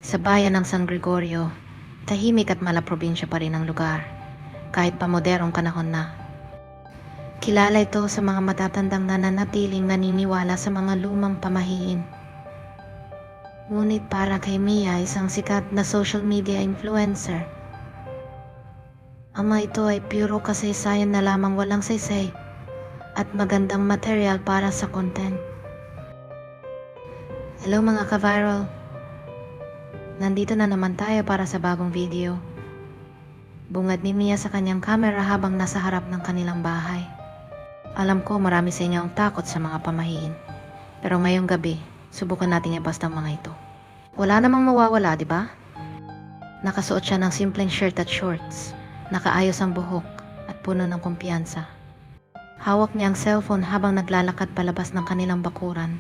Sa bayan ng San Gregorio, tahimik at malaprobinsya pa rin ang lugar, kahit pa modernong panahon na. Kilala ito sa mga matatandang nananatiling naniniwala sa mga lumang pamahiin. Ngunit para kay Mia, isang sikat na social media influencer, ang mga ito ay puro kasaysayan na lamang walang saysay at magandang material para sa content. Hello mga ka-viral! Nandito na naman tayo para sa bagong video. Bungad ni Mia sa kanyang camera habang nasa harap ng kanilang bahay. Alam ko marami sa inyo ang takot sa mga pamahiin. Pero ngayong gabi, subukan natin ibas ang mga ito. Wala namang mawawala, di ba? Nakasuot siya ng simpleng shirt at shorts. Nakaayos ang buhok at puno ng kumpiyansa. Hawak niya ang cellphone habang naglalakad palabas ng kanilang bakuran.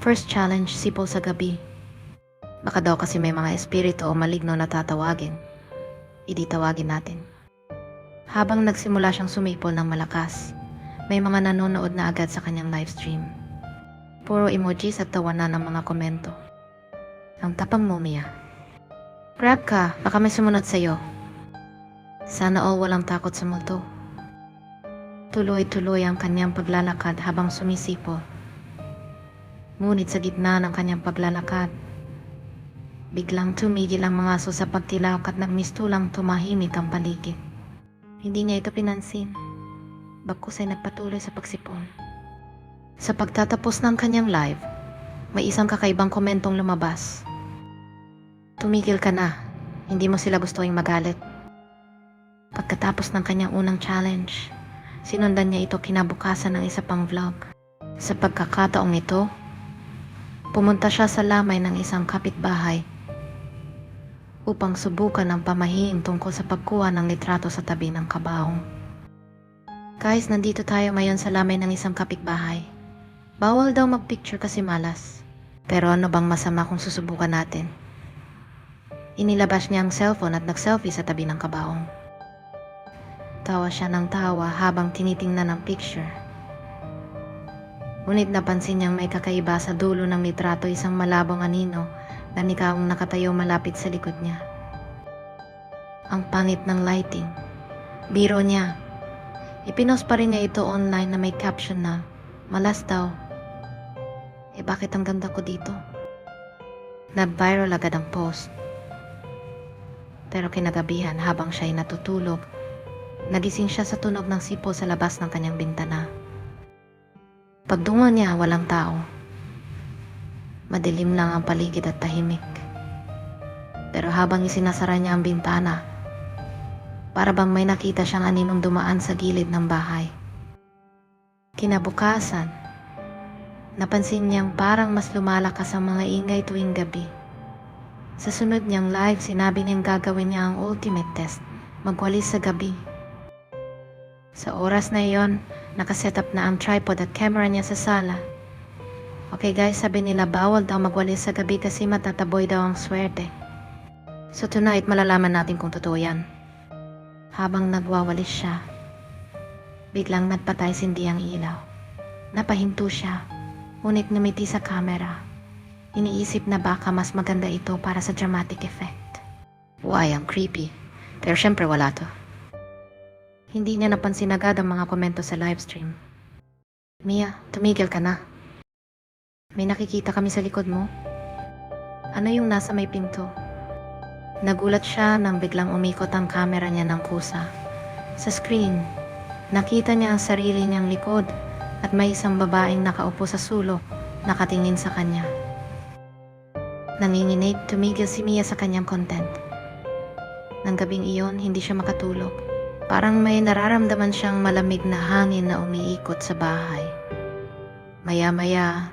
First challenge, sipol sa gabi. Baka daw kasi may mga espiritu o maligno na tatawagin. Idi tawagin natin. Habang nagsimula siyang sumipol ng malakas, may mga nanonood na agad sa kanyang livestream. Puro emojis at tawanan ng mga komento. Ang tapang mo, Mia. Grab ka, baka may sumunod sa'yo. Sana all walang takot sa multo. Tuloy-tuloy ang kanyang paglalakad habang sumisipol. Ngunit sa gitna ng kanyang paglalakad, biglang tumigil ang mga aso sa pagtilawak at nagmistulang tumahimik ang paligid. Hindi niya ito pinansin. Bagkus ay nagpatuloy sa pagsipon. Sa pagtatapos ng kanyang live, may isang kakaibang komentong lumabas. Tumigil ka na. Hindi mo sila gustuing magalit. Pagkatapos ng kanyang unang challenge, sinundan niya ito kinabukasan ng isa pang vlog. Sa pagkakataong ito, pumunta siya sa lamay ng isang kapitbahay upang subukan ang pamahiin tungkol sa pagkuha ng litrato sa tabi ng kabaong. Guys, nandito tayo ngayon sa lamay ng isang kapitbahay. Bawal daw magpicture kasi malas. Pero ano bang masama kung susubukan natin? Inilabas niya ang cellphone at nag-selfie sa tabi ng kabaong. Tawa siya ng tawa habang tinitingnan ang picture. Ngunit napansin niyang may kakaiba sa dulo ng litrato, isang malabong anino na nikawang nakatayo malapit sa likod niya. Ang pangit ng lighting. Biro niya. Ipinost pa rin niya ito online na may caption na, "Malas daw." Bakit ang ganda ko dito? Nag-viral agad ang post. Pero kinagabihan habang siya ay natutulog, nagising siya sa tunog ng sipol sa labas ng kanyang bintana. Pagdungo niya, walang tao. Madilim lang ang paligid at tahimik. Pero habang isinasara niya ang bintana, para bang may nakita siyang aninong dumaan sa gilid ng bahay. Kinabukasan, napansin niyang parang mas lumalakas ang mga ingay tuwing gabi. Sa sunod niyang live, sinabi niyang gagawin niya ang ultimate test, magwalis sa gabi. Sa oras na iyon, nakaset up na ang tripod at camera niya sa sala. Okay guys, sabi nila bawal daw magwalis sa gabi kasi matataboy daw ang swerte. So tonight, malalaman natin kung totoo yan. Habang nagwawalis siya, biglang nagpatay sindi ang ilaw. Napahinto siya, ngunit ngumiti sa camera. Iniisip na baka mas maganda ito para sa dramatic effect. Why, ang creepy. Pero syempre wala to. Hindi niya napansin agad ang mga komento sa livestream. Mia, tumigil ka na. May nakikita kami sa likod mo. Ano yung nasa may pinto? Nagulat siya nang biglang umikot ang camera niya ng kusa. Sa screen, nakita niya ang sarili niyang likod at may isang babaeng nakaupo sa sulok, nakatingin sa kanya. Nanginginig, tumigil si Mia sa kanyang content. Nang gabing iyon, hindi siya makatulog. Parang may nararamdaman siyang malamig na hangin na umiikot sa bahay. Maya-maya,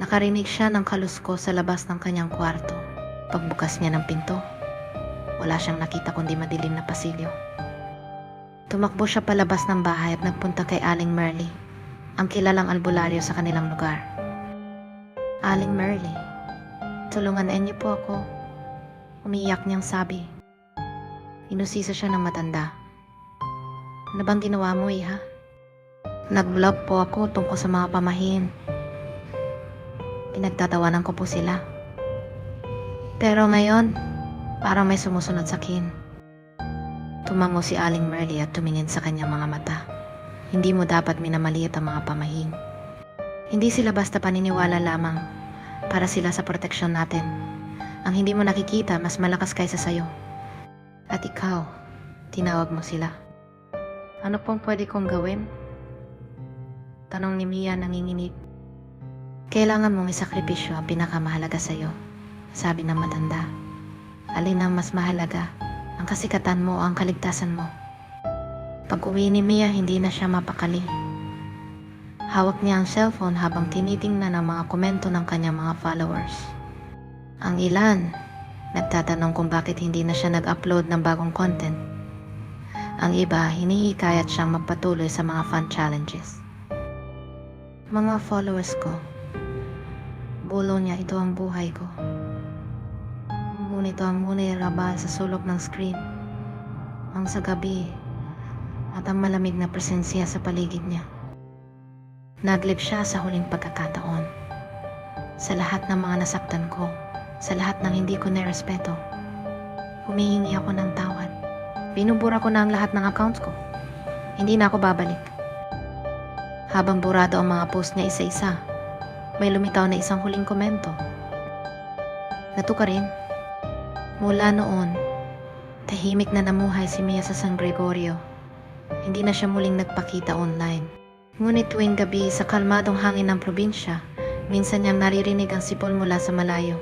nakarinig siya ng kalusko sa labas ng kanyang kwarto. Pagbukas niya ng pinto, wala siyang nakita kundi madilim na pasilyo. Tumakbo siya palabas ng bahay at nagpunta kay Aling Merly, ang kilalang albularyo sa kanilang lugar. "Aling Merly, tulungan niyo po ako." Umiiyak niyang sabi. Inusisa siya ng matanda. "Ano bang ginawa mo, iha?" "Nag-vlog po ako tungkol sa mga pamahiin. Pinagtatawanan ko po sila. Pero ngayon, parang may sumusunod sa akin. Tumango si Aling Merly at tumingin sa kanyang mga mata. Hindi mo dapat minamaliit ang mga pamahing. Hindi sila basta paniniwala lamang para sila sa proteksyon natin. Ang hindi mo nakikita mas malakas kaysa sayo. At ikaw, tinawag mo sila. Ano pong pwede kong gawin? Tanong ni Mia nanginginig. Kailangan mong isakripisyo ang pinakamahalaga sa'yo, sabi ng matanda. Alin ang mas mahalaga, ang kasikatan mo o ang kaligtasan mo? Pag-uwi ni Mia, hindi na siya mapakali. Hawak niya ang cellphone habang tinitingnan ang mga komento ng kanyang mga followers. Ang ilan, nagtatanong kung bakit hindi na siya nag-upload ng bagong content. Ang iba, hinihikayat siyang magpatuloy sa mga fun challenges. Mga followers ko, bulo niya, ito ang buhay ko. Ngunit ang ngunit rabal sa sulok ng screen, ang sa gabi, at ang malamig na presensya sa paligid niya. Naglib siya sa huling pagkakataon. Sa lahat ng mga nasaktan ko, sa lahat ng hindi ko nirespeto, humihingi ako ng tawad. Binubura ko na ang lahat ng accounts ko. Hindi na ako babalik. Habang burado ang mga post niya isa-isa, may lumitaw na isang huling komento. Natuka rin. Mula noon, tahimik na namuhay si Mia sa San Gregorio. Hindi na siya muling nagpakita online. Ngunit tuwing gabi sa kalmadong hangin ng probinsya, minsan niyang naririnig ang sipol mula sa malayo.